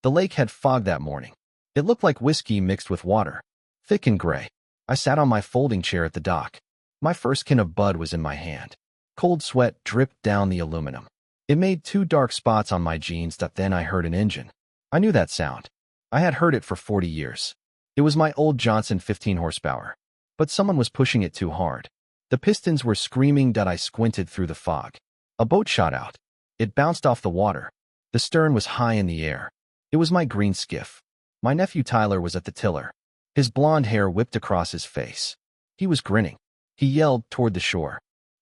The lake had fog that morning. It looked like whiskey mixed with water, thick and gray. I sat on my folding chair at the dock. My first can of Bud was in my hand. Cold sweat dripped down the aluminum. It made two dark spots on my jeans. Then I heard an engine. I knew that sound. I had heard it for 40 years. It was my old Johnson 15 horsepower. But someone was pushing it too hard. The pistons were screaming. I squinted through the fog. A boat shot out. It bounced off the water. The stern was high in the air. It was my green skiff. My nephew Tyler was at the tiller. His blonde hair whipped across his face. He was grinning. He yelled toward the shore.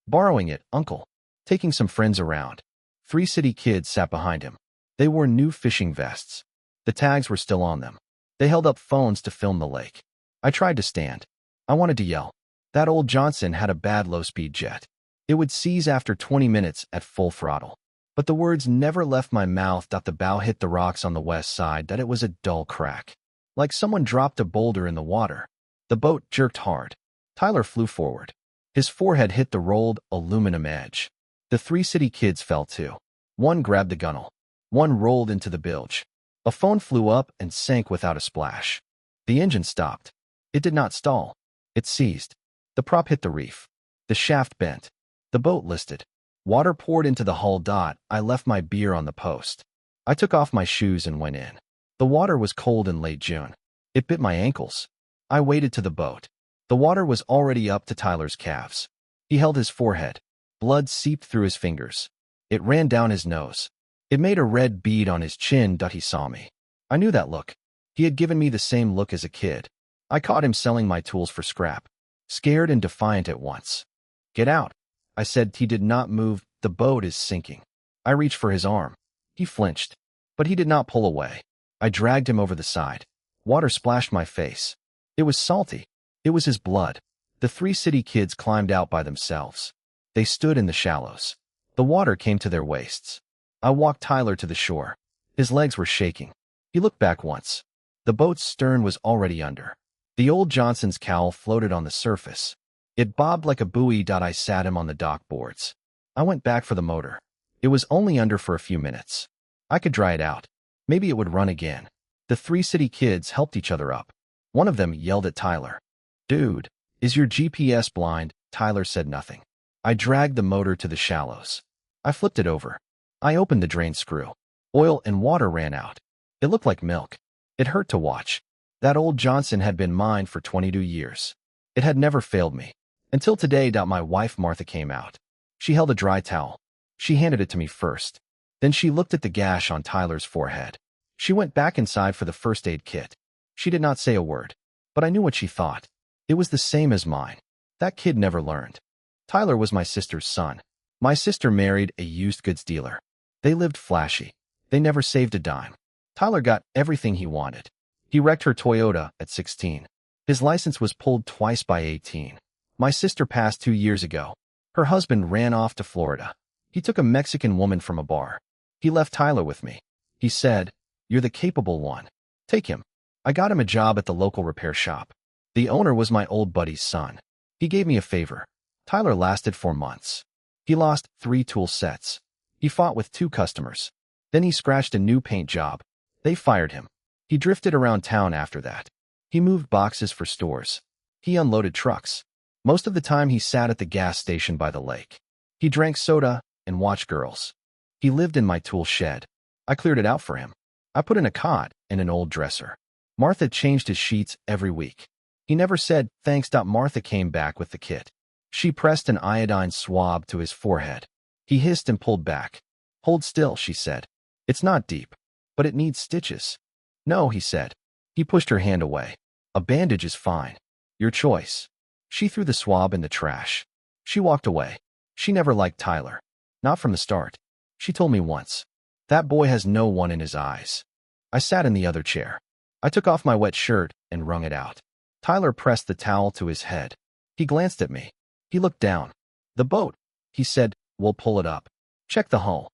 "Borrowing it, uncle." Taking some friends around. 3 city kids sat behind him. They wore new fishing vests. The tags were still on them. They held up phones to film the lake. I tried to stand. I wanted to yell. That old Johnson had a bad low-speed jet. It would seize after 20 minutes at full throttle. But the words never left my mouth. The bow hit the rocks on the west side. It was a dull crack. Like someone dropped a boulder in the water. The boat jerked hard. Tyler flew forward. His forehead hit the rolled aluminum edge. The 3 city kids fell too. One grabbed the gunwale. One rolled into the bilge. A phone flew up and sank without a splash. The engine stopped. It did not stall. It seized. The prop hit the reef. The shaft bent. The boat listed. Water poured into the hull. I left my beer on the post. I took off my shoes and went in. The water was cold in late June. It bit my ankles. I waded to the boat. The water was already up to Tyler's calves. He held his forehead. Blood seeped through his fingers. It ran down his nose. It made a red bead on his chin. He saw me. I knew that look. He had given me the same look as a kid. I caught him selling my tools for scrap. Scared and defiant at once. "Get out," I said. He did not move. "The boat is sinking." I reached for his arm. He flinched. But he did not pull away. I dragged him over the side. Water splashed my face. It was salty. It was his blood. The 3 city kids climbed out by themselves. They stood in the shallows. The water came to their waists. I walked Tyler to the shore. His legs were shaking. He looked back once. The boat's stern was already under. The old Johnson's cowl floated on the surface. It bobbed like a buoy. I sat him on the dock boards. I went back for the motor. It was only under for a few minutes. I could dry it out. Maybe it would run again. The 3 city kids helped each other up. One of them yelled at Tyler. "Dude, is your GPS blind?" Tyler said nothing. I dragged the motor to the shallows. I flipped it over. I opened the drain screw. Oil and water ran out. It looked like milk. It hurt to watch. That old Johnson had been mine for 22 years. It had never failed me. Until today. My wife Martha came out. She held a dry towel. She handed it to me first. Then she looked at the gash on Tyler's forehead. She went back inside for the first aid kit. She did not say a word. But I knew what she thought. It was the same as mine. That kid never learned. Tyler was my sister's son. My sister married a used goods dealer. They lived flashy. They never saved a dime. Tyler got everything he wanted. He wrecked her Toyota at 16. His license was pulled twice by 18. My sister passed 2 years ago. Her husband ran off to Florida. He took a Mexican woman from a bar. He left Tyler with me. He said, "You're the capable one. Take him." I got him a job at the local repair shop. The owner was my old buddy's son. He gave me a favor. Tyler lasted 4 months. He lost 3 tool sets. He fought with 2 customers. Then he scratched a new paint job. They fired him. He drifted around town after that. He moved boxes for stores. He unloaded trucks. Most of the time he sat at the gas station by the lake. He drank soda and watched girls. He lived in my tool shed. I cleared it out for him. I put in a cot and an old dresser. Martha changed his sheets every week. He never said thanks. Martha came back with the kit. She pressed an iodine swab to his forehead. He hissed and pulled back. "Hold still," she said. "It's not deep, but it needs stitches." "No," he said. He pushed her hand away. "A bandage is fine. Your choice." She threw the swab in the trash. She walked away. She never liked Tyler. Not from the start. She told me once. "That boy has no one in his eyes." I sat in the other chair. I took off my wet shirt and wrung it out. Tyler pressed the towel to his head. He glanced at me. He looked down. "The boat," he said. "We'll pull it up. Check the hull."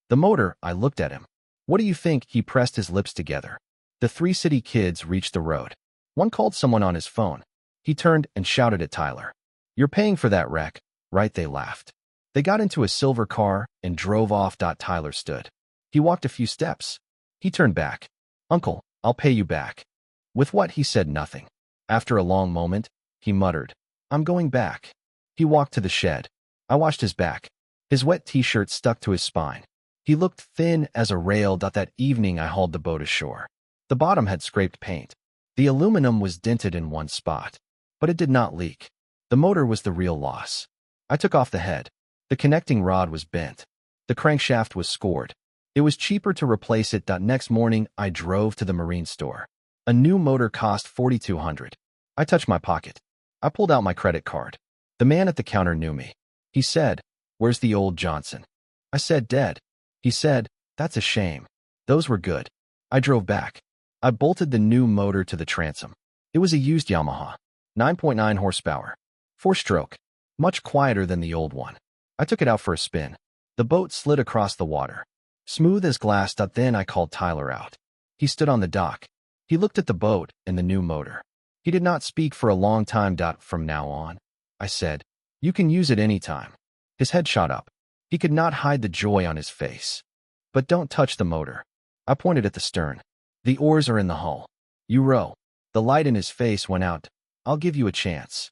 "The motor," I looked at him. "What do you think?" He pressed his lips together. The 3 city kids reached the road. One called someone on his phone. He turned and shouted at Tyler. "You're paying for that wreck, right?" They laughed. They got into a silver car and drove off. Tyler stood. He walked a few steps. He turned back. Uncle, I'll pay you back. With what he said nothing. After a long moment, he muttered, I'm going back. He walked to the shed. I watched his back. His wet t-shirt stuck to his spine. He looked thin as a rail. That evening I hauled the boat ashore. The bottom had scraped paint. The aluminum was dented in one spot, but it did not leak. The motor was the real loss. I took off the head. The connecting rod was bent. The crankshaft was scored. It was cheaper to replace it. Next morning, I drove to the marine store. A new motor cost $4,200. I touched my pocket. I pulled out my credit card. The man at the counter knew me. He said, Where's the old Johnson? I said, Dead. He said, That's a shame. Those were good. I drove back. I bolted the new motor to the transom. It was a used Yamaha. 9.9 horsepower. 4-stroke. Much quieter than the old one. I took it out for a spin. The boat slid across the water. Smooth as glass. Then I called Tyler out. He stood on the dock. He looked at the boat and the new motor. He did not speak for a long time. From now on, I said, You can use it anytime. His head shot up. He could not hide the joy on his face. But don't touch the motor. I pointed at the stern. The oars are in the hull. You row. The light in his face went out. I'll give you a chance.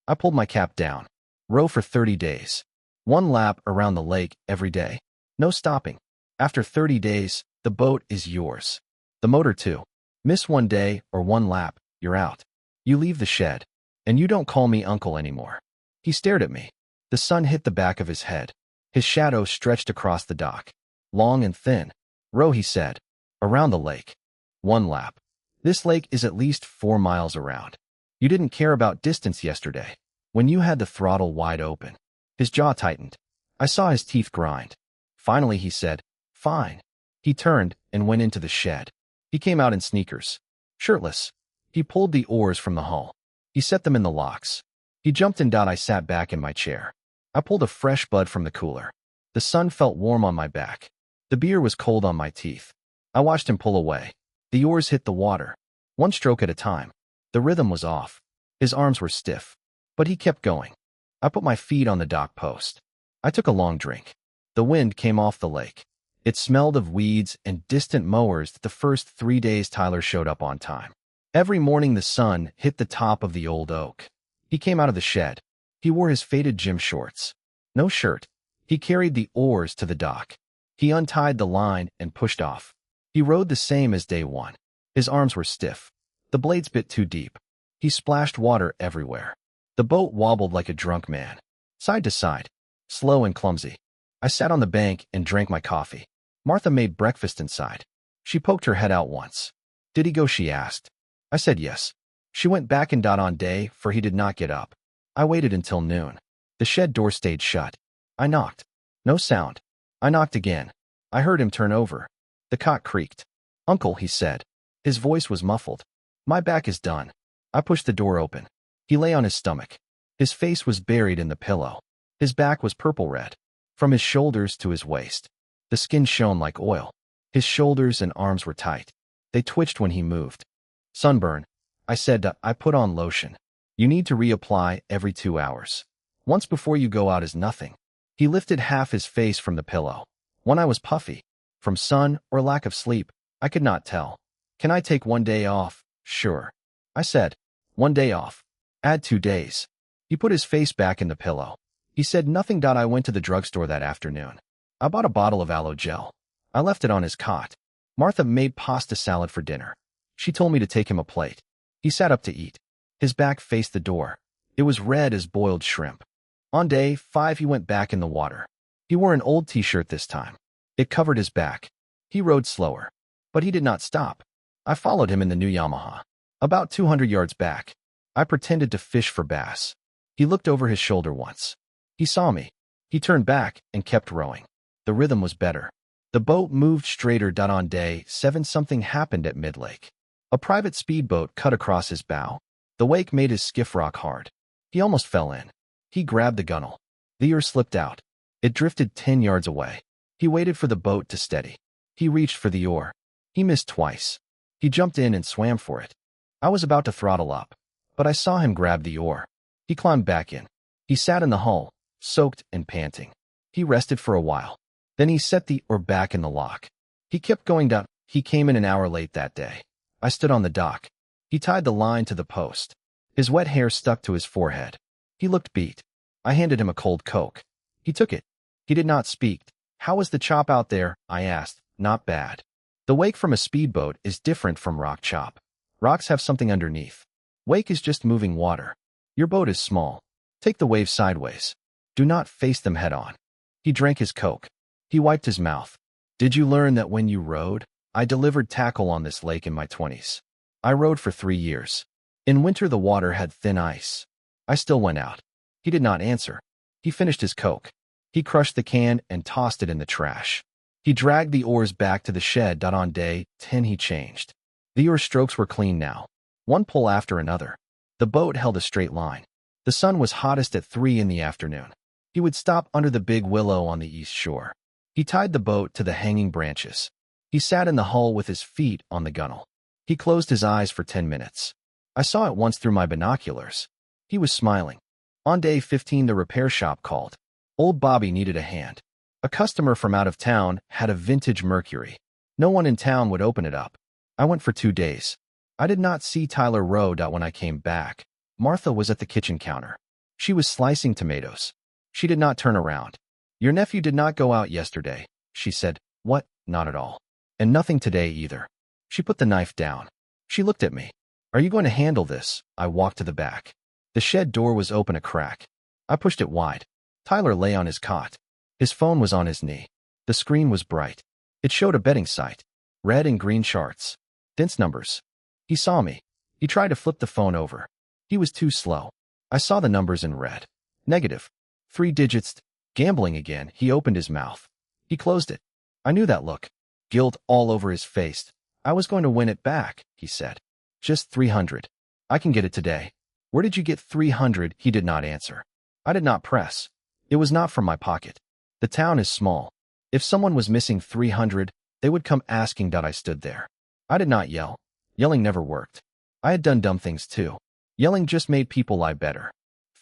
I pulled my cap down. Row for 30 days. 1 lap around the lake every day. No stopping. After 30 days, the boat is yours. The motor too. Miss 1 day or 1 lap, you're out. You leave the shed. And you don't call me uncle anymore. He stared at me. The sun hit the back of his head. His shadow stretched across the dock. Long and thin. Row, he said. Around the lake. 1 lap. This lake is at least 4 miles around. You didn't care about distance yesterday, when you had the throttle wide open. His jaw tightened. I saw his teeth grind. Finally, he said, Fine. He turned and went into the shed. He came out in sneakers. Shirtless. He pulled the oars from the hull. He set them in the locks. He jumped in. I sat back in my chair. I pulled a fresh bud from the cooler. The sun felt warm on my back. The beer was cold on my teeth. I watched him pull away. The oars hit the water. 1 stroke at a time. The rhythm was off. His arms were stiff. But he kept going. I put my feet on the dock post. I took a long drink. The wind came off the lake. It smelled of weeds and distant mowers. The first 3 days Tyler showed up on time. Every morning the sun hit the top of the old oak. He came out of the shed. He wore his faded gym shorts. No shirt. He carried the oars to the dock. He untied the line and pushed off. He rowed the same as day 1. His arms were stiff. The blades bit too deep. He splashed water everywhere. The boat wobbled like a drunk man. Side to side. Slow and clumsy. I sat on the bank and drank my coffee. Martha made breakfast inside. She poked her head out once. Did he go? She asked. I said yes. She went back and on day, for he did not get up. I waited until noon. The shed door stayed shut. I knocked. No sound. I knocked again. I heard him turn over. The cot creaked. Uncle, he said. His voice was muffled. My back is done. I pushed the door open. He lay on his stomach. His face was buried in the pillow. His back was purple red. From his shoulders to his waist. The skin shone like oil. His shoulders and arms were tight. They twitched when he moved. Sunburn. I said, I put on lotion. You need to reapply every 2 hours. Once before you go out is nothing. He lifted half his face from the pillow. When I was puffy. From sun or lack of sleep, I could not tell. Can I take 1 day off? Sure. I said, 1 day off. Add 2 days. He put his face back in the pillow. He said nothing. I went to the drugstore that afternoon. I bought a bottle of aloe gel. I left it on his cot. Martha made pasta salad for dinner. She told me to take him a plate. He sat up to eat. His back faced the door. It was red as boiled shrimp. On day 5 he went back in the water. He wore an old t-shirt this time. It covered his back. He rowed slower. But he did not stop. I followed him in the new Yamaha. About 200 yards back. I pretended to fish for bass. He looked over his shoulder once. He saw me. He turned back and kept rowing. The rhythm was better. The boat moved straighter. On day 7 something happened at mid-lake. A private speedboat cut across his bow. The wake made his skiff rock hard. He almost fell in. He grabbed the gunwale. The oar slipped out. It drifted 10 yards away. He waited for the boat to steady. He reached for the oar. He missed twice. He jumped in and swam for it. I was about to throttle up, but I saw him grab the oar. He climbed back in. He sat in the hull, soaked and panting. He rested for a while. Then he set the oar back in the lock. He kept going down. He came in an hour late that day. I stood on the dock. He tied the line to the post. His wet hair stuck to his forehead. He looked beat. I handed him a cold Coke. He took it. He did not speak. How was the chop out there? I asked. Not bad. The wake from a speedboat is different from rock chop. Rocks have something underneath. Wake is just moving water. Your boat is small. Take the waves sideways. Do not face them head on. He drank his Coke. He wiped his mouth. Did you learn that when you rowed? I delivered tackle on this lake in my 20s. I rowed for 3 years. In winter the water had thin ice. I still went out. He did not answer. He finished his Coke. He crushed the can and tossed it in the trash. He dragged the oars back to the shed. On day 10 he changed. The oar strokes were clean now. One pull after another. The boat held a straight line. The sun was hottest at 3 in the afternoon. He would stop under the big willow on the east shore. He tied the boat to the hanging branches. He sat in the hull with his feet on the gunwale. He closed his eyes for 10 minutes. I saw it once through my binoculars. He was smiling. On day 15 the repair shop called. Old Bobby needed a hand. A customer from out of town had a vintage Mercury. No one in town would open it up. I went for 2 days. I did not see Tyler row. When I came back, Martha was at the kitchen counter. She was slicing tomatoes. She did not turn around. Your nephew did not go out yesterday, she said. What? Not at all. And nothing today either. She put the knife down. She looked at me. Are you going to handle this? I walked to the back. The shed door was open a crack. I pushed it wide. Tyler lay on his cot. His phone was on his knee. The screen was bright. It showed a betting site. Red and green charts. Dense numbers. He saw me. He tried to flip the phone over. He was too slow. I saw the numbers in red. Negative. 3 digits. Gambling again. He opened his mouth. He closed it. I knew that look. Guilt all over his face. I was going to win it back, he said. Just 300. I can get it today. Where did you get 300? He did not answer. I did not press. It was not from my pocket. The town is small. If someone was missing 300, they would come asking. I stood there. I did not yell. Yelling never worked. I had done dumb things too. Yelling just made people lie better.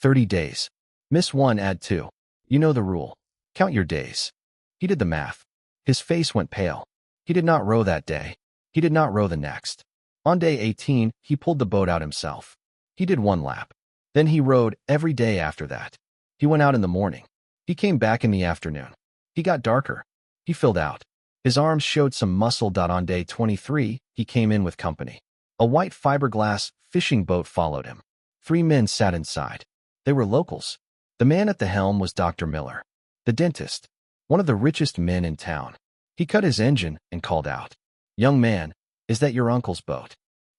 30 days. Miss 1, add 2. You know the rule. Count your days. He did the math. His face went pale. He did not row that day. He did not row the next. On day 18, he pulled the boat out himself. He did 1 lap. Then he rowed every day after that. He went out in the morning. He came back in the afternoon. He got darker. He filled out. His arms showed some muscle. On day 23, he came in with company. A white fiberglass fishing boat followed him. 3 men sat inside. They were locals. The man at the helm was Dr. Miller, the dentist, one of the richest men in town. He cut his engine and called out, "Young man, is that your uncle's boat?"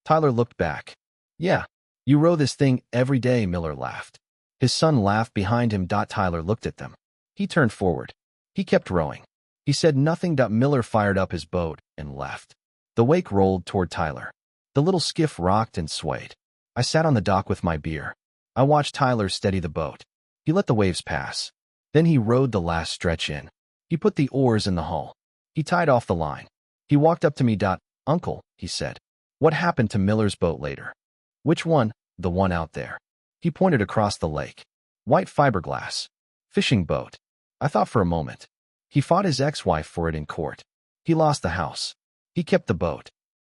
Tyler looked back. "Yeah, you row this thing every day," Miller laughed. His son laughed behind him. Tyler looked at them. He turned forward. He kept rowing. He said nothing. Miller fired up his boat and left. The wake rolled toward Tyler. The little skiff rocked and swayed. I sat on the dock with my beer. I watched Tyler steady the boat. He let the waves pass. Then he rowed the last stretch in. He put the oars in the hull. He tied off the line. He walked up to me. "Uncle," he said, "what happened to Miller's boat later?" "Which one?" "The one out there." He pointed across the lake. "White fiberglass. Fishing boat." I thought for a moment. He fought his ex-wife for it in court. He lost the house. He kept the boat.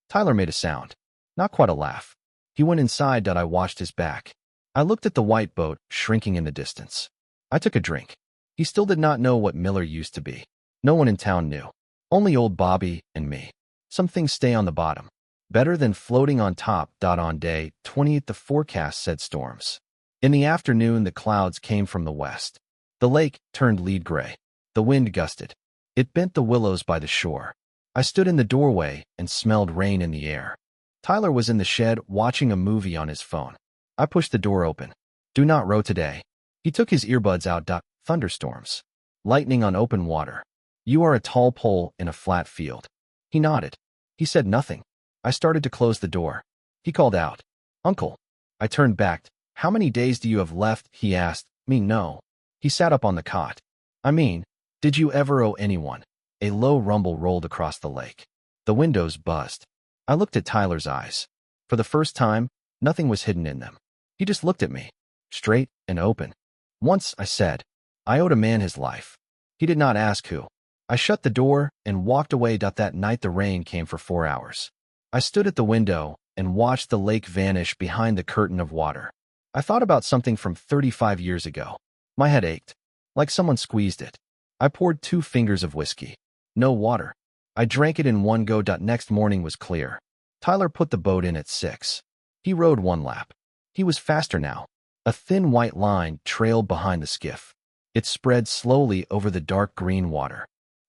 Tyler made a sound. Not quite a laugh. He went inside. I watched his back. I looked at the white boat shrinking in the distance. I took a drink. He still did not know what Miller used to be. No one in town knew. Only old Bobby and me. Some things stay on the bottom. Better than floating on top. On day 20th, the forecast said storms. In the afternoon, the clouds came from the west. The lake turned lead gray. The wind gusted. It bent the willows by the shore. I stood in the doorway and smelled rain in the air. Tyler was in the shed watching a movie on his phone. I pushed the door open. "Do not row today." He took his earbuds out. Thunderstorms. Lightning on open water. You are a tall pole in a flat field. He nodded. He said nothing. I started to close the door. He called out, "Uncle." I turned back. "How many days do you have left?" he asked. Me, no. He sat up on the cot. "I mean, did you ever owe anyone?" A low rumble rolled across the lake. The windows buzzed. I looked at Tyler's eyes. For the first time, nothing was hidden in them. He just looked at me, straight and open. "Once," I said, "I owed a man his life." He did not ask who. I shut the door and walked away. That night the rain came for 4 hours. I stood at the window and watched the lake vanish behind the curtain of water. I thought about something from 35 years ago. My head ached, like someone squeezed it. I poured 2 fingers of whiskey. No water. I drank it in one go. Next morning was clear. Tyler put the boat in at 6. He rowed 1 lap. He was faster now. A thin white line trailed behind the skiff. It spread slowly over the dark green water.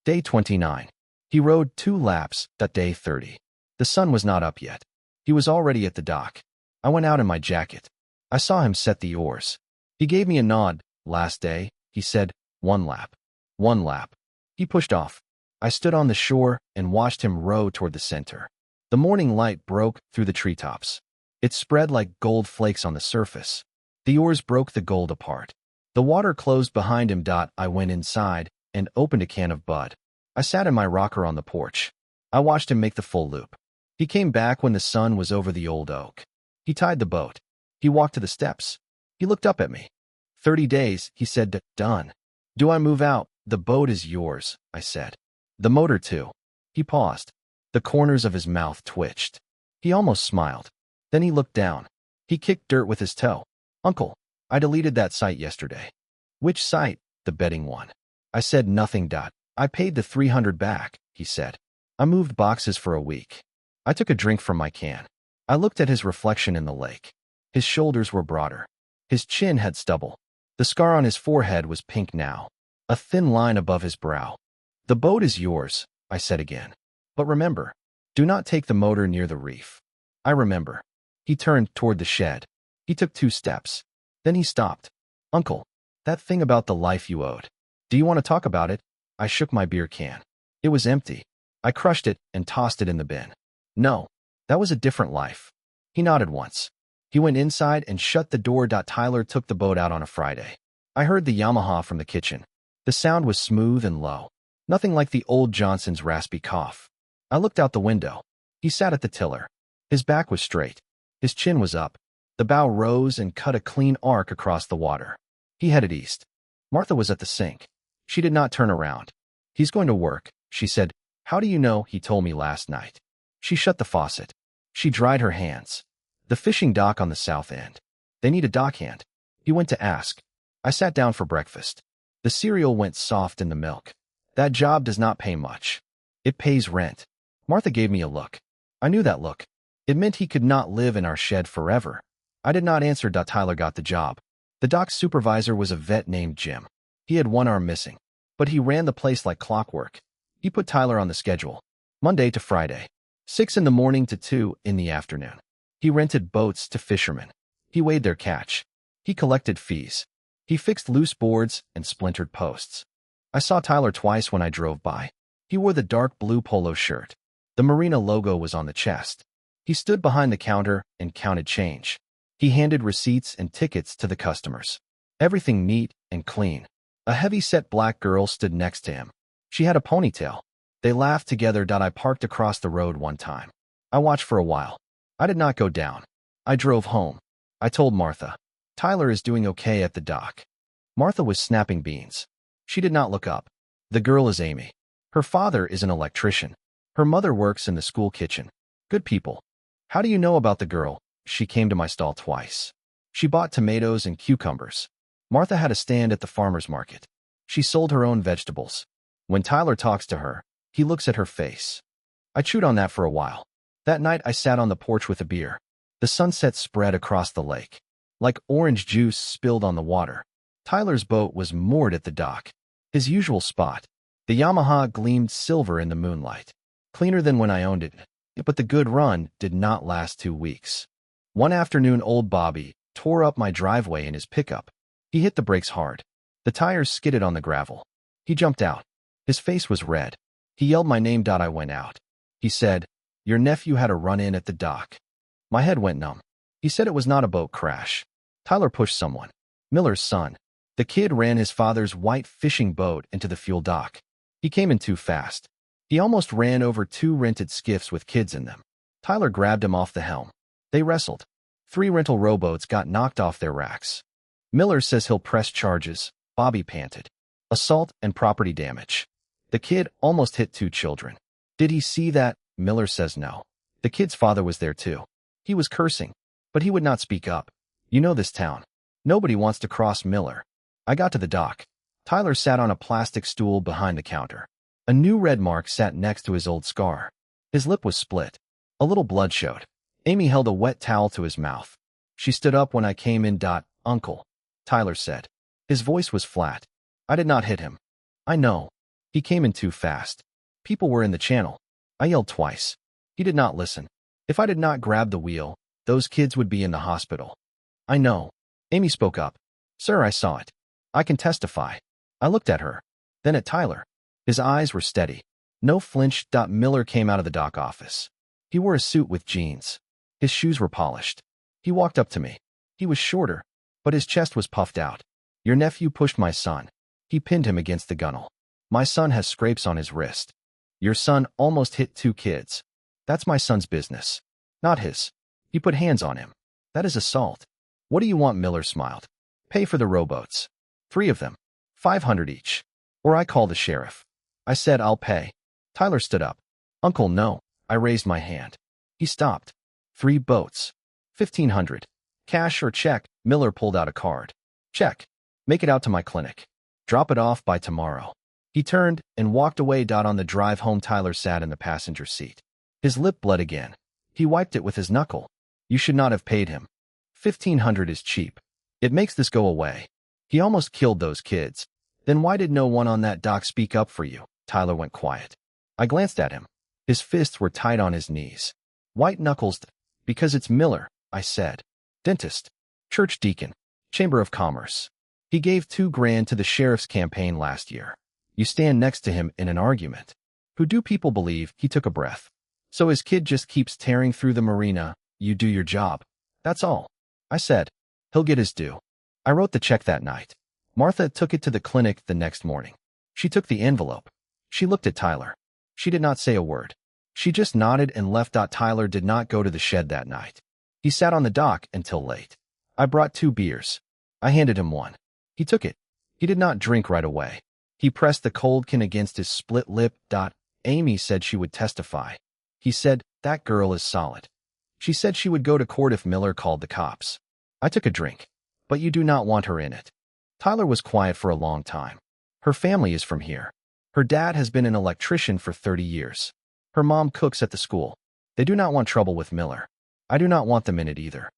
Day 29. He rowed 2 laps. Day 30. The sun was not up yet. He was already at the dock. I went out in my jacket. I saw him set the oars. He gave me a nod. Last day, he said, 1 lap. 1 lap. He pushed off. I stood on the shore and watched him row toward the center. The morning light broke through the treetops. It spread like gold flakes on the surface. The oars broke the gold apart. The water closed behind him. I went inside and opened a can of Bud. I sat in my rocker on the porch. I watched him make the full loop. He came back when the sun was over the old oak. He tied the boat. He walked to the steps. He looked up at me. 30 days, he said. Done. Do I move out? The boat is yours, I said. The motor too. He paused. The corners of his mouth twitched. He almost smiled. Then he looked down. He kicked dirt with his toe. Uncle, I deleted that site yesterday. Which site? The betting one. I said nothing. I paid the 300 back, he said. I moved boxes for a week. I took a drink from my can. I looked at his reflection in the lake. His shoulders were broader. His chin had stubble. The scar on his forehead was pink now, a thin line above his brow. The boat is yours, I said again. But remember, do not take the motor near the reef. I remember. He turned toward the shed. He took 2 steps. Then he stopped. Uncle, that thing about the life you owed. Do you want to talk about it? I shook my beer can. It was empty. I crushed it and tossed it in the bin. No, that was a different life. He nodded once. He went inside and shut the door. Tyler took the boat out on a Friday. I heard the Yamaha from the kitchen. The sound was smooth and low. Nothing like the old Johnson's raspy cough. I looked out the window. He sat at the tiller. His back was straight. His chin was up. The bow rose and cut a clean arc across the water. He headed east. Martha was at the sink. She did not turn around. He's going to work, she said. How do you know? He told me last night. She shut the faucet. She dried her hands. The fishing dock on the south end. They need a dockhand. He went to ask. I sat down for breakfast. The cereal went soft in the milk. That job does not pay much. It pays rent. Martha gave me a look. I knew that look. It meant he could not live in our shed forever. I did not answer. Tyler got the job. The dock's supervisor was a vet named Jim. He had 1 arm missing, but he ran the place like clockwork. He put Tyler on the schedule, Monday to Friday, 6 in the morning to 2 in the afternoon. He rented boats to fishermen. He weighed their catch. He collected fees. He fixed loose boards and splintered posts. I saw Tyler twice when I drove by. He wore the dark blue polo shirt. The Marina logo was on the chest. He stood behind the counter and counted change. He handed receipts and tickets to the customers. Everything neat and clean. A heavy-set black girl stood next to him. She had a ponytail. They laughed together. I parked across the road one time. I watched for a while. I did not go down. I drove home. I told Martha, Tyler is doing okay at the dock. Martha was snapping beans. She did not look up. The girl is Amy. Her father is an electrician. Her mother works in the school kitchen. Good people. How do you know about the girl? She came to my stall twice. She bought tomatoes and cucumbers. Martha had a stand at the farmer's market. She sold her own vegetables. When Tyler talks to her, he looks at her face. I chewed on that for a while. That night I sat on the porch with a beer. The sunset spread across the lake, like orange juice spilled on the water. Tyler's boat was moored at the dock, his usual spot. The Yamaha gleamed silver in the moonlight, cleaner than when I owned it, but the good run did not last 2 weeks. One afternoon, old Bobby tore up my driveway in his pickup. He hit the brakes hard. The tires skidded on the gravel. He jumped out. His face was red. He yelled my name. I went out. He said, "Your nephew had a run-in at the dock." My head went numb. He said it was not a boat crash. Tyler pushed someone. Miller's son. The kid ran his father's white fishing boat into the fuel dock. He came in too fast. He almost ran over 2 rented skiffs with kids in them. Tyler grabbed him off the helm. They wrestled. 3 rental rowboats got knocked off their racks. Miller says he'll press charges, Bobby panted. Assault and property damage. The kid almost hit 2 children. Did he see that? Miller says no. The kid's father was there too. He was cursing, but he would not speak up. You know this town. Nobody wants to cross Miller. I got to the dock. Tyler sat on a plastic stool behind the counter. A new red mark sat next to his old scar. His lip was split. A little blood showed. Amy held a wet towel to his mouth. She stood up when I came in. Uncle, Tyler said. His voice was flat. I did not hit him. I know. He came in too fast. People were in the channel. I yelled twice. He did not listen. If I did not grab the wheel, those kids would be in the hospital. I know. Amy spoke up. Sir, I saw it. I can testify. I looked at her, then at Tyler. His eyes were steady. No flinch. Miller came out of the dock office. He wore a suit with jeans. His shoes were polished. He walked up to me. He was shorter, but his chest was puffed out. Your nephew pushed my son. He pinned him against the gunnel. My son has scrapes on his wrist. Your son almost hit 2 kids. That's my son's business, not his. He put hands on him. That is assault. What do you want? Miller smiled. Pay for the rowboats. 3 of them. 500 each. Or I call the sheriff. I said I'll pay. Tyler stood up. Uncle, no. I raised my hand. He stopped. 3 boats. 1,500. Cash or check? Miller pulled out a card. Check. Make it out to my clinic. Drop it off by tomorrow. He turned and walked away. On the drive home, Tyler sat in the passenger seat. His lip bled again. He wiped it with his knuckle. You should not have paid him. 1,500 is cheap. It makes this go away. He almost killed those kids. Then why did no one on that dock speak up for you? Tyler went quiet. I glanced at him. His fists were tight on his knees. White knuckles. Because it's Miller, I said. Dentist. Church deacon. Chamber of Commerce. He gave $2,000 to the sheriff's campaign last year. You stand next to him in an argument. Who do people believe? He took a breath. So his kid just keeps tearing through the marina. You do your job. That's all. I said. He'll get his due. I wrote the check that night. Martha took it to the clinic the next morning. She took the envelope. She looked at Tyler. She did not say a word. She just nodded and left. Tyler did not go to the shed that night. He sat on the dock until late. I brought 2 beers. I handed him one. He took it. He did not drink right away. He pressed the cold can against his split lip. Amy said she would testify. He said, that girl is solid. She said she would go to court if Miller called the cops. I took a drink. But you do not want her in it. Tyler was quiet for a long time. Her family is from here. Her dad has been an electrician for 30 years. Her mom cooks at the school. They do not want trouble with Miller. I do not want them in it either.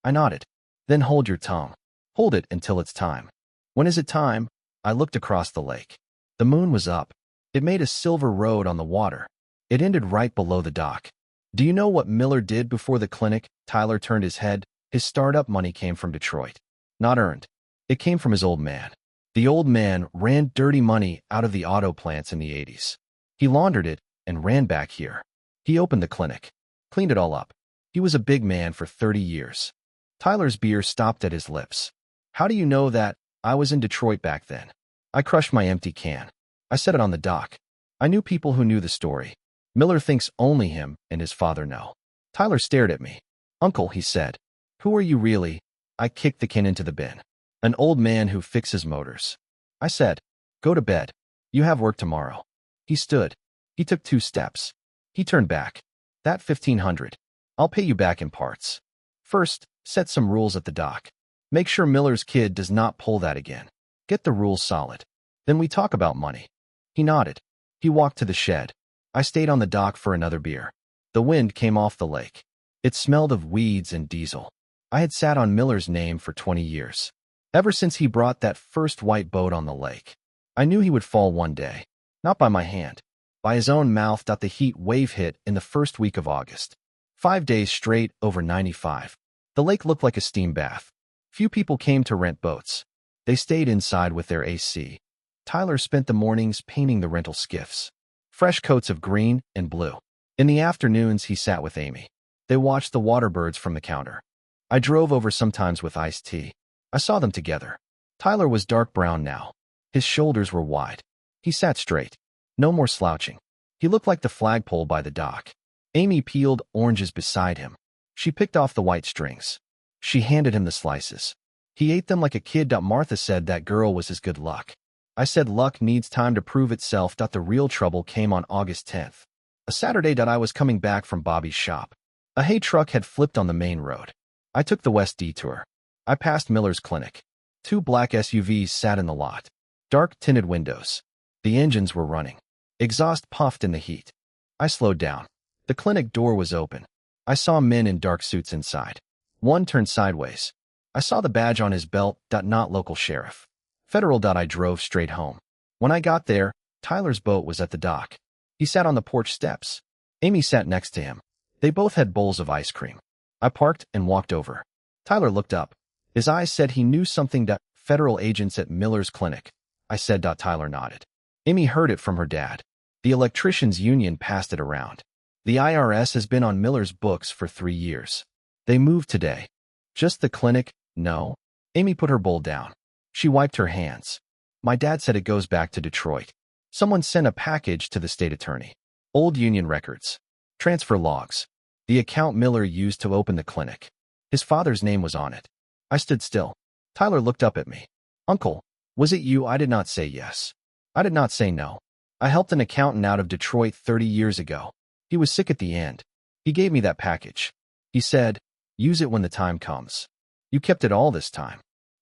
I nodded. Then hold your tongue. Hold it until it's time. When is it time? I looked across the lake. The moon was up. It made a silver road on the water. It ended right below the dock. Do you know what Miller did before the clinic? Tyler turned his head. His startup money came from Detroit. Not earned. It came from his old man. The old man ran dirty money out of the auto plants in the 80s. He laundered it and ran back here. He opened the clinic. Cleaned it all up. He was a big man for 30 years. Tyler's beer stopped at his lips. How do you know that? I was in Detroit back then. I crushed my empty can. I set it on the dock. I knew people who knew the story. Miller thinks only him and his father know. Tyler stared at me. Uncle, he said. Who are you really? I kicked the can into the bin. An old man who fixes motors. I said, go to bed. You have work tomorrow. He stood. He took 2 steps. He turned back. That 1,500. I'll pay you back in parts. First, set some rules at the dock. Make sure Miller's kid does not pull that again. Get the rules solid. Then we talk about money. He nodded. He walked to the shed. I stayed on the dock for another beer. The wind came off the lake. It smelled of weeds and diesel. I had sat on Miller's name for 20 years. Ever since he brought that first white boat on the lake. I knew he would fall one day. Not by my hand. By his own mouth. The heat wave hit in the first week of August. 5 days straight over 95. The lake looked like a steam bath. Few people came to rent boats. They stayed inside with their AC. Tyler spent the mornings painting the rental skiffs. Fresh coats of green and blue. In the afternoons, he sat with Amy. They watched the waterbirds from the counter. I drove over sometimes with iced tea. I saw them together. Tyler was dark brown now. His shoulders were wide. He sat straight. No more slouching. He looked like the flagpole by the dock. Amy peeled oranges beside him. She picked off the white strings. She handed him the slices. He ate them like a kid. Martha said that girl was his good luck. I said luck needs time to prove itself. The real trouble came on August 10th. A Saturday. I was coming back from Bobby's shop. A hay truck had flipped on the main road. I took the west detour. I passed Miller's clinic. Two black SUVs sat in the lot. Dark tinted windows. The engines were running. Exhaust puffed in the heat. I slowed down. The clinic door was open. I saw men in dark suits inside. One turned sideways. I saw the badge on his belt. Not local sheriff. Federal. I drove straight home. When I got there, Tyler's boat was at the dock. He sat on the porch steps. Amy sat next to him. They both had bowls of ice cream. I parked and walked over. Tyler looked up. His eyes said he knew something. Federal agents at Miller's clinic. I said. Tyler nodded. Amy heard it from her dad. The electricians' union passed it around. The IRS has been on Miller's books for 3 years. They moved today. Just the clinic? No. Amy put her bowl down. She wiped her hands. My dad said it goes back to Detroit. Someone sent a package to the state attorney. Old union records. Transfer logs. The account Miller used to open the clinic. His father's name was on it. I stood still. Tyler looked up at me. Uncle, was it you? I did not say yes. I did not say no. I helped an accountant out of Detroit 30 years ago. He was sick at the end. He gave me that package. He said, use it when the time comes. You kept it all this time.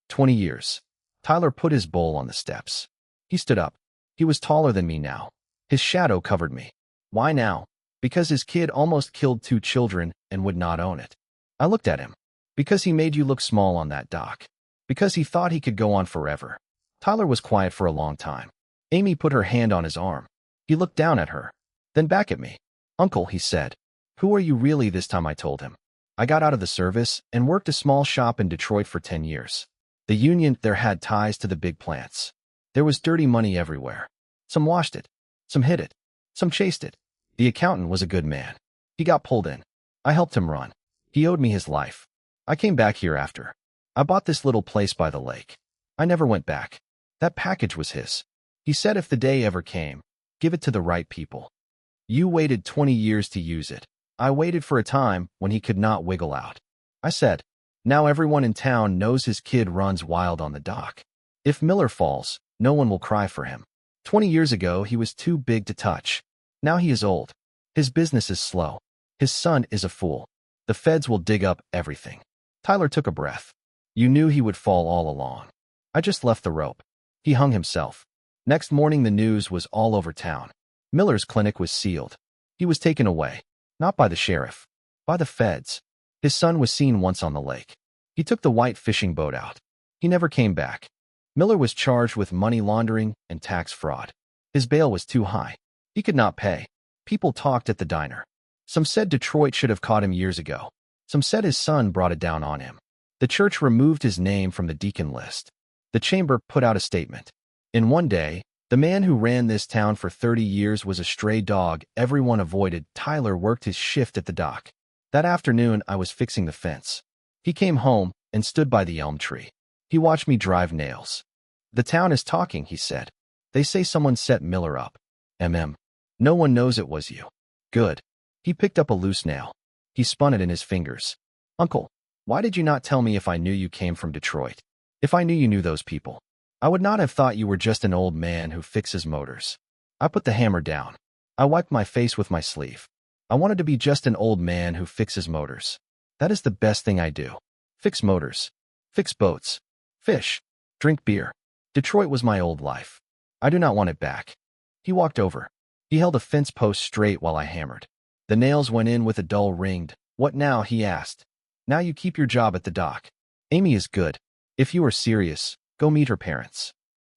20 years. Tyler put his bowl on the steps. He stood up. He was taller than me now. His shadow covered me. Why now? Because his kid almost killed 2 children and would not own it. I looked at him. Because he made you look small on that dock. Because he thought he could go on forever. Tyler was quiet for a long time. Amy put her hand on his arm. He looked down at her. Then back at me. Uncle, he said. Who are you really this time? I told him. I got out of the service and worked a small shop in Detroit for 10 years. The union there had ties to the big plants. There was dirty money everywhere. Some washed it. Some hid it. Some chased it. The accountant was a good man. He got pulled in. I helped him run. He owed me his life. I came back here after. I bought this little place by the lake. I never went back. That package was his. He said if the day ever came, give it to the right people. You waited 20 years to use it. I waited for a time when he could not wiggle out. I said, now everyone in town knows his kid runs wild on the dock. If Miller falls, no one will cry for him. 20 years ago, he was too big to touch. Now he is old. His business is slow. His son is a fool. The feds will dig up everything. Tyler took a breath. You knew he would fall all along. I just left the rope. He hung himself. Next morning, the news was all over town. Miller's clinic was sealed. He was taken away. Not by the sheriff. By the feds. His son was seen once on the lake. He took the white fishing boat out. He never came back. Miller was charged with money laundering and tax fraud. His bail was too high. He could not pay. People talked at the diner. Some said Detroit should have caught him years ago. Some said his son brought it down on him. The church removed his name from the deacon list. The chamber put out a statement. In one day, the man who ran this town for 30 years was a stray dog everyone avoided. Tyler worked his shift at the dock. That afternoon, I was fixing the fence. He came home and stood by the elm tree. He watched me drive nails. The town is talking, he said. They say someone set Miller up. No one knows it was you. Good. He picked up a loose nail. He spun it in his fingers. Uncle, why did you not tell me if I knew you came from Detroit? If I knew you knew those people, I would not have thought you were just an old man who fixes motors. I put the hammer down. I wiped my face with my sleeve. I wanted to be just an old man who fixes motors. That is the best thing I do. Fix motors. Fix boats. Fish. Drink beer. Detroit was my old life. I do not want it back. He walked over. He held a fence post straight while I hammered. The nails went in with a dull ring. What now? He asked. Now you keep your job at the dock. Amy is good. If you are serious, go meet her parents.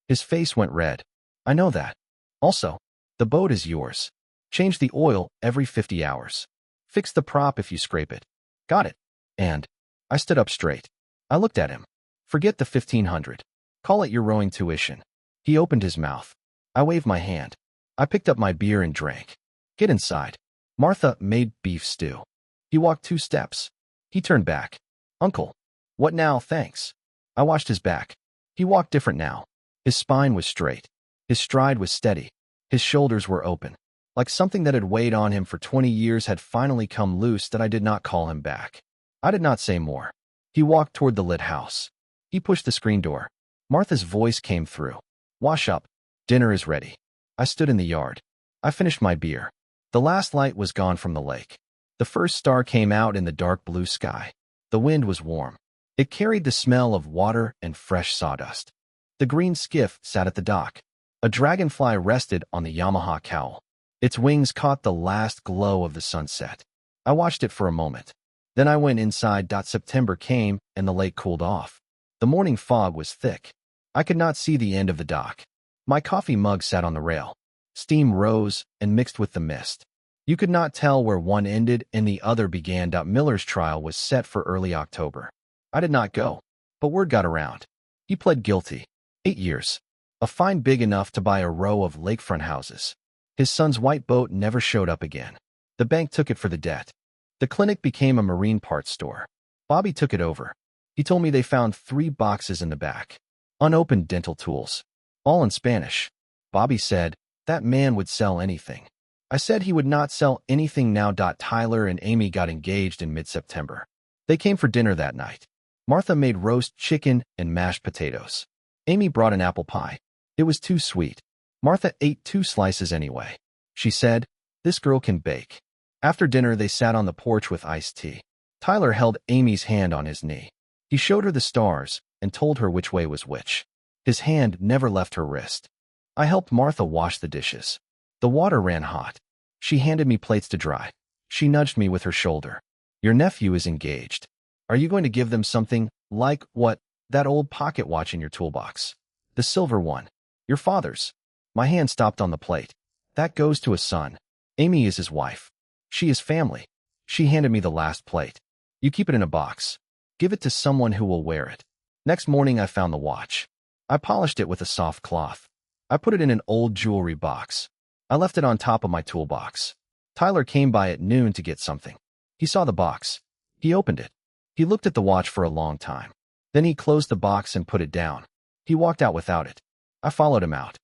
His face went red. I know that. Also, the boat is yours. Change the oil every 50 hours. Fix the prop if you scrape it. Got it. And I stood up straight. I looked at him. Forget the 1,500. Call it your rowing tuition. He opened his mouth. I waved my hand. I picked up my beer and drank. Get inside. Martha made beef stew. He walked 2 steps. He turned back. Uncle. What now? Thanks. I watched his back. He walked different now. His spine was straight. His stride was steady. His shoulders were open. Like something that had weighed on him for 20 years had finally come loose. That I did not call him back. I did not say more. He walked toward the lit house. He pushed the screen door. Martha's voice came through. Wash up. Dinner is ready. I stood in the yard. I finished my beer. The last light was gone from the lake. The first star came out in the dark blue sky. The wind was warm. It carried the smell of water and fresh sawdust. The green skiff sat at the dock. A dragonfly rested on the Yamaha cowl. Its wings caught the last glow of the sunset. I watched it for a moment. Then I went inside. September came and the lake cooled off. The morning fog was thick. I could not see the end of the dock. My coffee mug sat on the rail. Steam rose and mixed with the mist. You could not tell where one ended and the other began. Miller's trial was set for early October. I did not go, but word got around. He pled guilty. 8 years. A fine big enough to buy a row of lakefront houses. His son's white boat never showed up again. The bank took it for the debt. The clinic became a marine parts store. Bobby took it over. He told me they found 3 boxes in the back. Unopened dental tools. All in Spanish. Bobby said, that man would sell anything. I said he would not sell anything now. Tyler and Amy got engaged in mid-September. They came for dinner that night. Martha made roast chicken and mashed potatoes. Amy brought an apple pie. It was too sweet. Martha ate 2 slices anyway. She said, this girl can bake. After dinner, they sat on the porch with iced tea. Tyler held Amy's hand on his knee. He showed her the stars and told her which way was which. His hand never left her wrist. I helped Martha wash the dishes. The water ran hot. She handed me plates to dry. She nudged me with her shoulder. Your nephew is engaged. Are you going to give them something like what? That old pocket watch in your toolbox. The silver one. Your father's. My hand stopped on the plate. That goes to a son. Amy is his wife. She is family. She handed me the last plate. You keep it in a box. Give it to someone who will wear it. Next morning I found the watch. I polished it with a soft cloth. I put it in an old jewelry box. I left it on top of my toolbox. Tyler came by at noon to get something. He saw the box. He opened it. He looked at the watch for a long time. Then he closed the box and put it down. He walked out without it. I followed him out.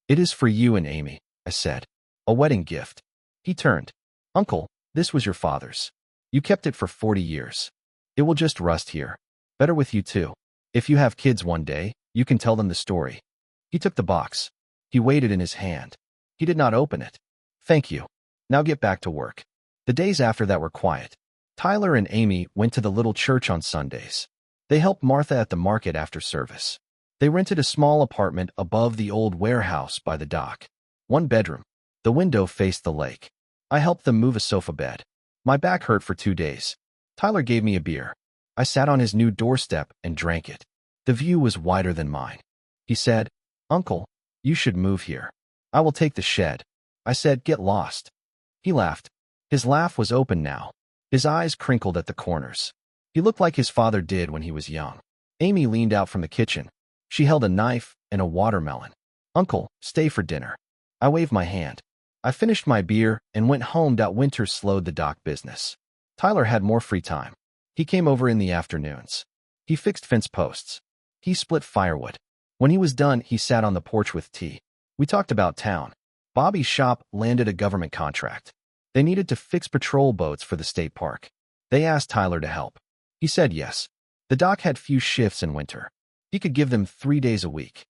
It is for you and Amy, I said. A wedding gift. He turned. Uncle, this was your father's. You kept it for 40 years. It will just rust here. Better with you too. If you have kids one day, you can tell them the story. He took the box. He weighed it in his hand. He did not open it. Thank you. Now get back to work. The days after that were quiet. Tyler and Amy went to the little church on Sundays. They helped Martha at the market after service. They rented a small apartment above the old warehouse by the dock. 1 bedroom. The window faced the lake. I helped them move a sofa bed. My back hurt for 2 days. Tyler gave me a beer. I sat on his new doorstep and drank it. The view was wider than mine. He said, Uncle, you should move here. I will take the shed. I said, get lost. He laughed. His laugh was open now. His eyes crinkled at the corners. He looked like his father did when he was young. Amy leaned out from the kitchen. She held a knife and a watermelon. Uncle, stay for dinner. I waved my hand. I finished my beer and went home. Winter slowed the dock business. Tyler had more free time. He came over in the afternoons. He fixed fence posts. He split firewood. When he was done, he sat on the porch with tea. We talked about town. Bobby's shop landed a government contract. They needed to fix patrol boats for the state park. They asked Tyler to help. He said yes. The dock had few shifts in winter. He could give them 3 days a week.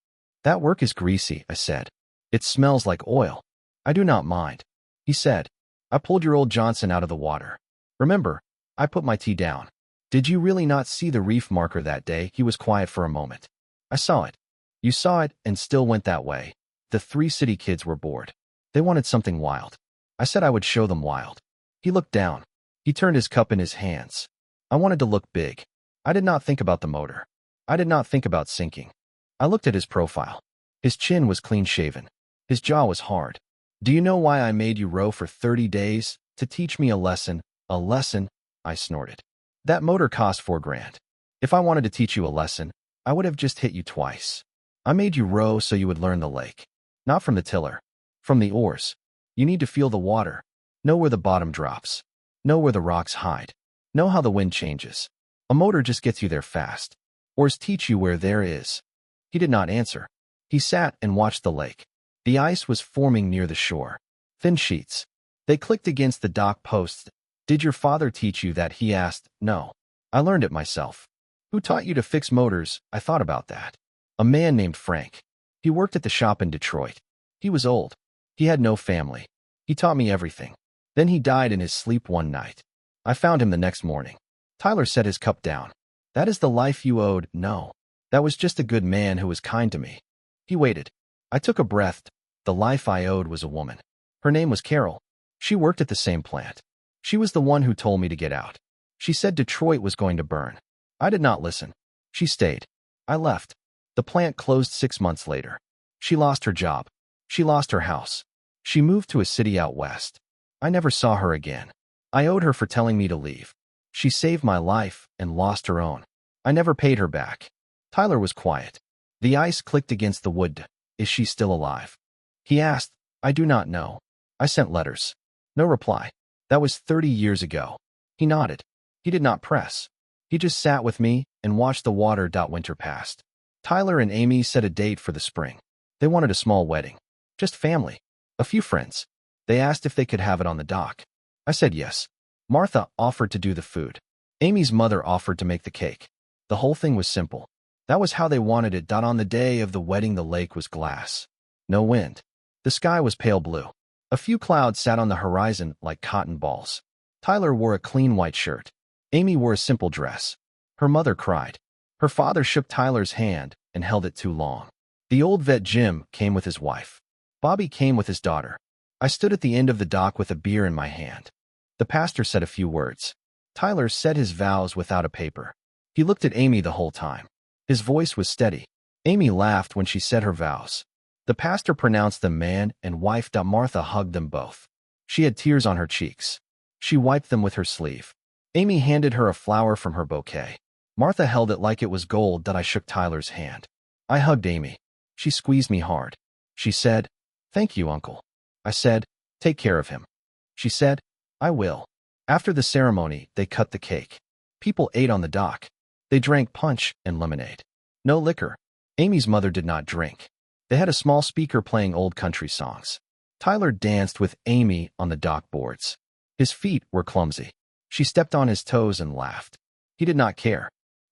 That work is greasy, I said. It smells like oil. I do not mind. He said, I pulled your old Johnson out of the water. Remember, I put my tea down. Did you really not see the reef marker that day? He was quiet for a moment. I saw it. You saw it and still went that way. The 3 city kids were bored. They wanted something wild. I said I would show them wild. He looked down. He turned his cup in his hands. I wanted to look big. I did not think about the motor. I did not think about sinking. I looked at his profile. His chin was clean-shaven. His jaw was hard. Do you know why I made you row for 30 days? To teach me a lesson. A lesson? I snorted. That motor cost $4,000. If I wanted to teach you a lesson, I would have just hit you twice. I made you row so you would learn the lake. Not from the tiller. From the oars. You need to feel the water. Know where the bottom drops. Know where the rocks hide. Know how the wind changes. A motor just gets you there fast. Oars teach you where there is. He did not answer. He sat and watched the lake. The ice was forming near the shore. Thin sheets. They clicked against the dock posts. Did your father teach you that? He asked. No. I learned it myself. Who taught you to fix motors? I thought about that. A man named Frank. He worked at the shop in Detroit. He was old. He had no family. He taught me everything. Then he died in his sleep one night. I found him the next morning. Tyler set his cup down. That is the life you owed? No. That was just a good man who was kind to me. He waited. I took a breath. The life I owed was a woman. Her name was Carol. She worked at the same plant. She was the one who told me to get out. She said Detroit was going to burn. I did not listen. She stayed. I left. The plant closed 6 months later. She lost her job. She lost her house. She moved to a city out west. I never saw her again. I owed her for telling me to leave. She saved my life and lost her own. I never paid her back. Tyler was quiet. The ice clicked against the wood. Is she still alive? He asked. I do not know. I sent letters. No reply. That was 30 years ago. He nodded. He did not press. He just sat with me and watched the water. Winter passed. Tyler and Amy set a date for the spring. They wanted a small wedding. Just family. A few friends. They asked if they could have it on the dock. I said yes. Martha offered to do the food. Amy's mother offered to make the cake. The whole thing was simple. That was how they wanted it. On the day of the wedding, the lake was glass. No wind. The sky was pale blue. A few clouds sat on the horizon like cotton balls. Tyler wore a clean white shirt. Amy wore a simple dress. Her mother cried. Her father shook Tyler's hand and held it too long. The old vet Jim came with his wife. Bobby came with his daughter. I stood at the end of the dock with a beer in my hand. The pastor said a few words. Tyler said his vows without a paper. He looked at Amy the whole time. His voice was steady. Amy laughed when she said her vows. The pastor pronounced them man and wife. Martha hugged them both. She had tears on her cheeks. She wiped them with her sleeve. Amy handed her a flower from her bouquet. Martha held it like it was gold. I shook Tyler's hand. I hugged Amy. She squeezed me hard. She said, "Thank you, Uncle." I said, "Take care of him." She said, "I will." After the ceremony, they cut the cake. People ate on the dock. They drank punch and lemonade. No liquor. Amy's mother did not drink. They had a small speaker playing old country songs. Tyler danced with Amy on the dock boards. His feet were clumsy. She stepped on his toes and laughed. He did not care.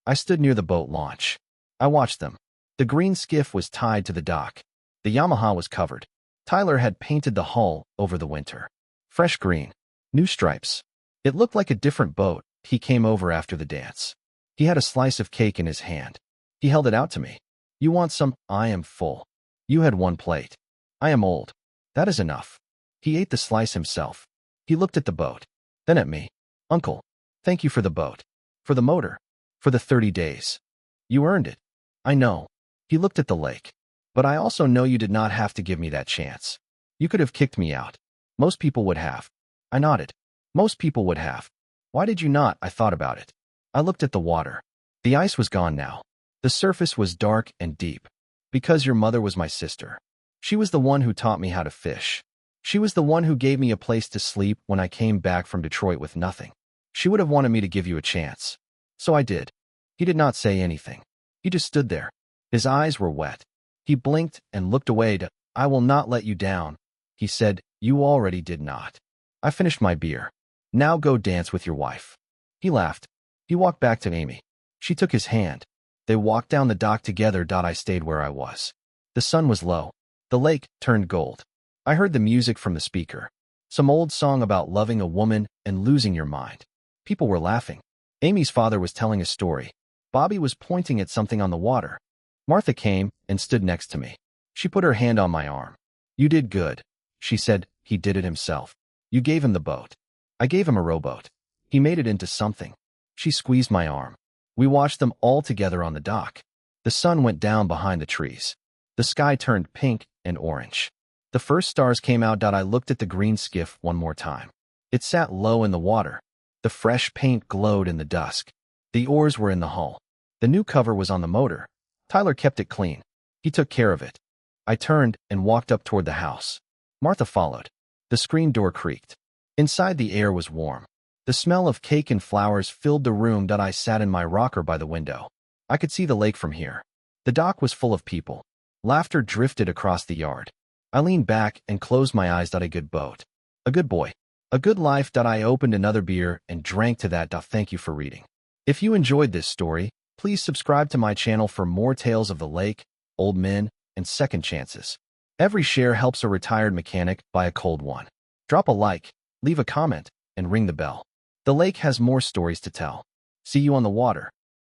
I stood near the boat launch. I watched them. The green skiff was tied to the dock. The Yamaha was covered. Tyler had painted the hull over the winter. Fresh green. New stripes. It looked like a different boat. He came over after the dance. He had a slice of cake in his hand. He held it out to me. "You want some?" "I am full." "You had one plate." "I am old." "That is enough." He ate the slice himself. He looked at the boat. Then at me. "Uncle, thank you for the boat. For the motor. For the 30 days. You earned it." "I know." He looked at the lake. "But I also know you did not have to give me that chance. You could have kicked me out. Most people would have." I nodded. "Most people would have. Why did you not?" I thought about it. I looked at the water. The ice was gone now. The surface was dark and deep. "Because your mother was my sister. She was the one who taught me how to fish. She was the one who gave me a place to sleep when I came back from Detroit with nothing. She would have wanted me to give you a chance. So I did." He did not say anything. He just stood there. His eyes were wet. He blinked and looked away. "I will not let you down," he said. "You already did not." I finished my beer. "Now go dance with your wife." He laughed. He walked back to Amy. She took his hand. They walked down the dock together. I stayed where I was. The sun was low. The lake turned gold. I heard the music from the speaker. Some old song about loving a woman and losing your mind. People were laughing. Amy's father was telling a story. Bobby was pointing at something on the water. Martha came and stood next to me. She put her hand on my arm. "You did good," she said. "He did it himself. You gave him the boat." I gave him a rowboat. He made it into something. She squeezed my arm. We watched them all together on the dock. The sun went down behind the trees. The sky turned pink and orange. The first stars came out. I looked at the green skiff one more time. It sat low in the water. The fresh paint glowed in the dusk. The oars were in the hull. The new cover was on the motor. Tyler kept it clean. He took care of it. I turned and walked up toward the house. Martha followed. The screen door creaked. Inside, the air was warm. The smell of cake and flowers filled the room. I sat in my rocker by the window. I could see the lake from here. The dock was full of people. Laughter drifted across the yard. I leaned back and closed my eyes. A good boat. A good boy. A good life. I opened another beer and drank to that. Thank you for reading. If you enjoyed this story, please subscribe to my channel for more tales of the lake, old men, and second chances. Every share helps a retired mechanic buy a cold one. Drop a like, leave a comment, and ring the bell. The lake has more stories to tell. See you on the water.